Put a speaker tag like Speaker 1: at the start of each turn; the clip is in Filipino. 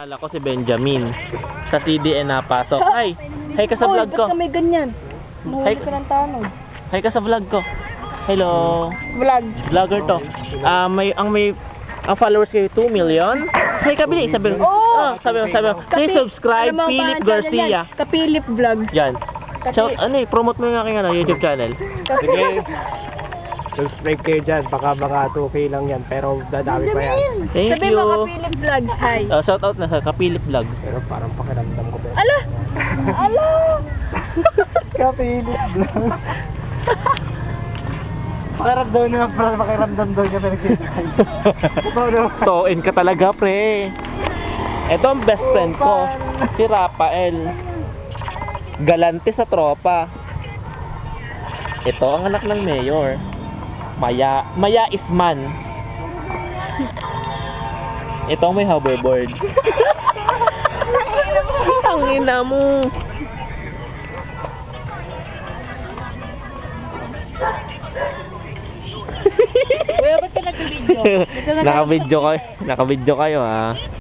Speaker 1: Kala ko si Benjamin. Sa CDN napasok. Hi! Hi ka sa vlog ko.
Speaker 2: Ba't ka may ganyan?
Speaker 1: Hi,
Speaker 2: Mahuli ka ng tanong.
Speaker 1: hi ka sa vlog ko. Hello.
Speaker 2: Vlog.
Speaker 1: Vlogger to. Ang followers kayo 2 million. Hi ka, bili. Sabi mo.
Speaker 2: Oo.
Speaker 1: Sabi mo. Please subscribe,
Speaker 2: Alam mo ang
Speaker 1: Philip
Speaker 2: pangalan niya
Speaker 1: Garcia.
Speaker 2: yan? Kapilip Vlog.
Speaker 1: Yan. So, promote mo yung aking YouTube channel.
Speaker 3: Sige. Subscribe kayo dyan. Baka mga 2K lang yan. Pero dadami pa yan.
Speaker 1: Thank
Speaker 2: Sabi mo
Speaker 1: you.
Speaker 2: Kapilip Vlog. Hi.
Speaker 1: Shout out na sa Kapilip Vlog.
Speaker 3: Pero parang pakiramdam ko.
Speaker 2: Ala! Ala!
Speaker 3: Kapilip vlog. Pakiramdam niya. Pakiramdam daw niya.
Speaker 1: Toin ka talaga, pre. Ito ang best friend ko. Si Rafael. Galante sa tropa. Ito ang anak ng mayor. Maya Isman. Ito ang may hoverboard. Ang ina mo.
Speaker 2: Kuya, ba't ka nag-video?
Speaker 1: Naka-video kayo ha.